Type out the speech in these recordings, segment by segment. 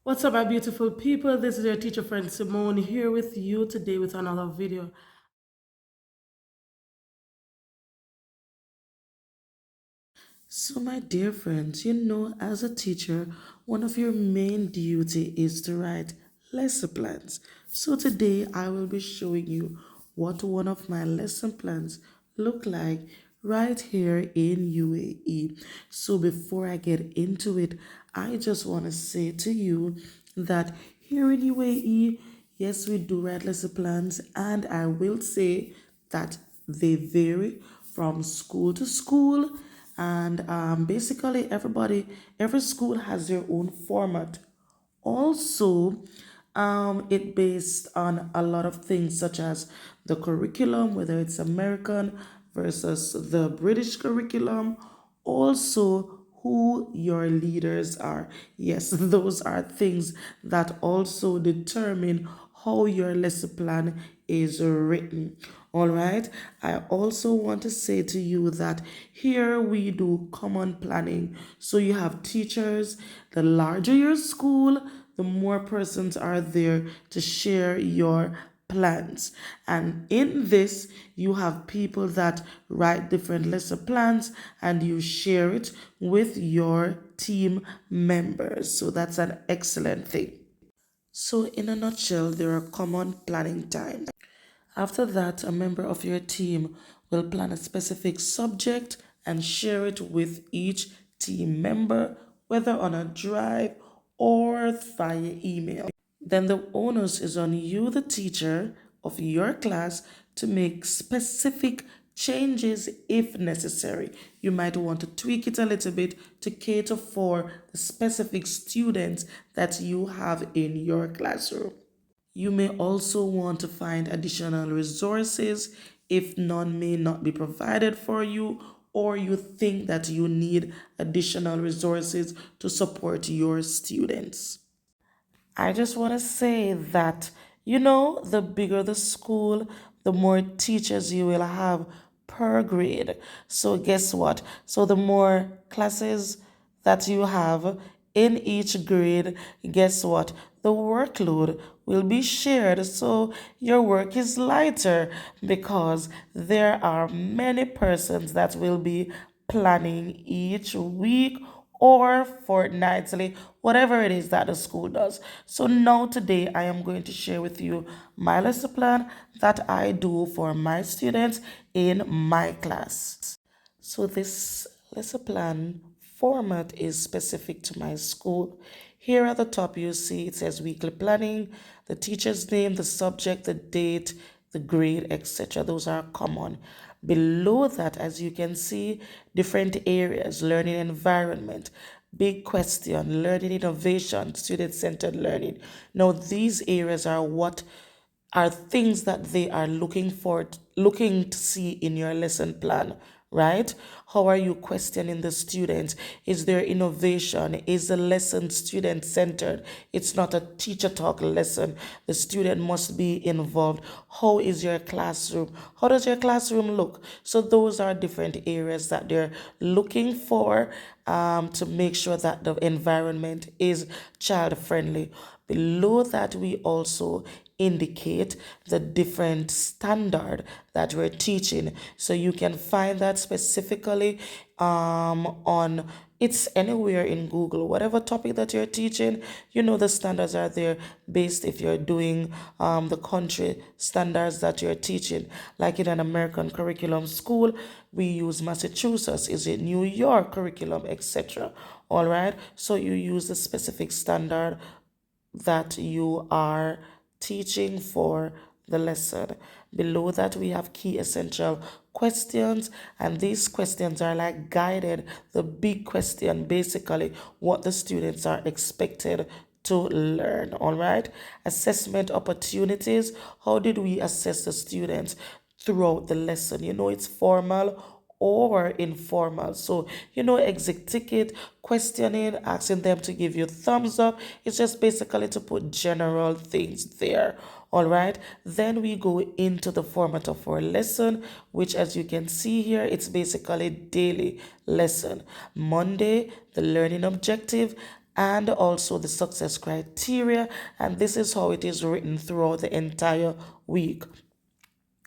What's up, my beautiful people? This is your teacher friend Simone here with you today with another video. So, my dear friends, as a teacher, one of your main duty is to write lesson plans. So today I will be showing you what one of my lesson plans look like right here in UAE. So before I get into it, I just want to say to you that here in UAE, yes, we do write lesson plans, and I will say that they vary from school to school, and basically every school has their own format. Also, it based on a lot of things such as the curriculum, whether it's American versus the British curriculum. Also, who your leaders are. Yes, those are things that also determine how your lesson plan is written. All right. I also want to say to you that here we do common planning. So you have teachers. The larger your school, the more persons are there to share your plans. And in this, you have people that write different lesson plans and you share it with your team members. So that's an excellent thing. So, in a nutshell, there are common planning times. After that, a member of your team will plan a specific subject and share it with each team member, whether on a drive or via email. Then the onus is on you, the teacher of your class, to make specific changes if necessary. You might want to tweak it a little bit to cater for the specific students that you have in your classroom. You may also want to find additional resources if none may not be provided for you, or you think that you need additional resources to support your students. I just want to say that, the bigger the school, the more teachers you will have per grade. So, guess what? So, the more classes that you have in each grade, guess what? The workload will be shared. So, your work is lighter because there are many persons that will be planning each week or fortnightly, whatever it is that the school does. So now today I am going to share with you my lesson plan that I do for my students in my class. So this lesson plan format is specific to my school. Here at the top you see it says weekly planning, the teacher's name, the subject, the date, the grade, etc. Those are common. Below that, as you can see, different areas, learning environment, big question, learning innovation, student-centered learning. Now, these areas are things that they are looking to see in your lesson plan, right? How are you questioning the students? Is there innovation? Is the lesson student centered? It's not a teacher talk lesson. The student must be involved. How is your classroom? How does your classroom look? So those are different areas that they're looking for, to make sure that the environment is child friendly. Below that, we also indicate the different standard that we're teaching. So you can find that specifically on it's anywhere in Google. Whatever topic that you're teaching, the standards are there based if you're doing the country standards that you're teaching. Like in an American curriculum school, we use Massachusetts, is it New York curriculum, etc. All right. So you use the specific standard that you are teaching for the lesson. Below that, we have key essential questions, and these questions are like guided, the big question, basically, what the students are expected to learn. All right. Assessment opportunities. How did we assess the students throughout the lesson? It's formal or informal. So, exit ticket, questioning, asking them to give you thumbs up. It's just basically to put general things there. All right. Then we go into the format of our lesson, which, as you can see here, it's basically daily lesson. Monday, the learning objective. and also the success criteria. And this is how it is written throughout the entire week.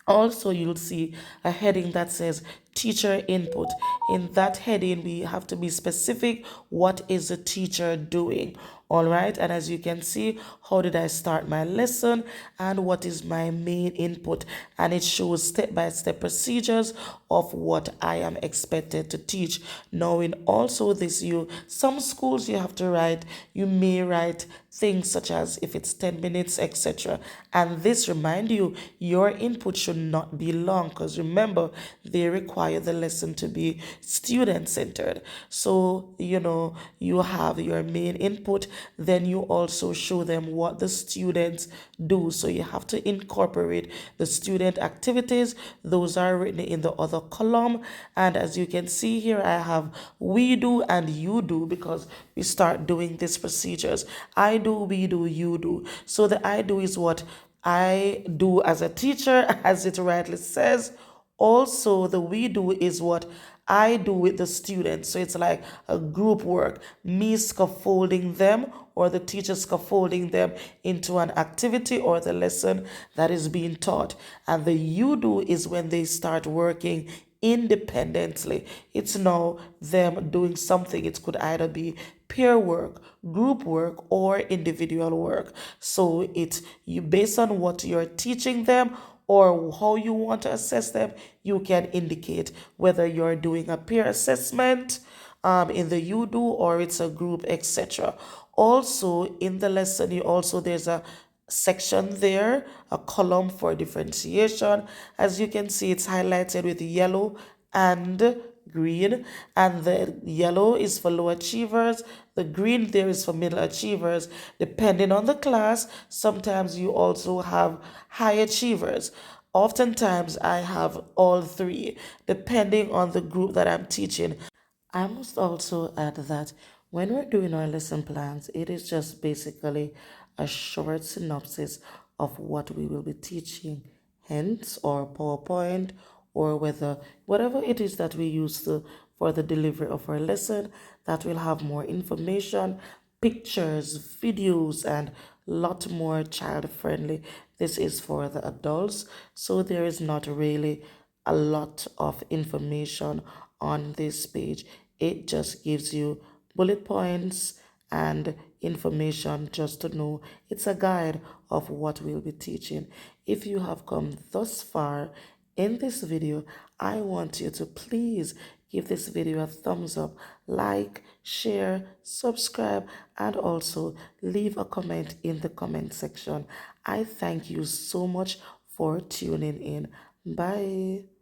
Also, you'll see a heading that says teacher input. In that heading, we have to be specific. What is the teacher doing? All right. And as you can see, how did I start my lesson and what is my main input? And it shows step-by-step procedures of what I am expected to teach. Now, in also this, some schools you have to write, you may write things such as if it's 10 minutes, etc. And this remind you, your input should not be long because remember, they require the lesson to be student centered. So, you have your main input, then you also show them what the students do. So you have to incorporate the student activities. Those are written in the other column. And as you can see here, I have we do and you do because we start doing these procedures. I do, we do, you do. So the I do is what I do as a teacher, as it rightly says. Also, the we do is what I do with the students. So it's like a group work, me scaffolding them or the teacher scaffolding them into an activity or the lesson that is being taught. And the you do is when they start working independently. It's now them doing something. It could either be peer work, group work, or individual work. So it's you based on what you're teaching them or how you want to assess them, you can indicate whether you're doing a peer assessment in the you do or it's a group, etc. Also, in the lesson, there's a section there, a column for differentiation. As you can see, it's highlighted with yellow and green, and the yellow is for low achievers, the green there is for middle achievers. Depending on the class, sometimes you also have high achievers. Oftentimes I have all three depending on the group that I'm teaching. I must also add that when we're doing our lesson plans, it is just basically a short synopsis of what we will be teaching, hence, or PowerPoint, or whatever it is that we use for the delivery of our lesson, that will have more information, pictures, videos, and lot more child friendly. This is for the adults, so there is not really a lot of information on this page. It just gives you bullet points and information just to know. It's a guide of what we'll be teaching. If you have come thus far in this video, I want you to please give this video a thumbs up, like, share, subscribe, and also leave a comment in the comment section. I thank you so much for tuning in. Bye.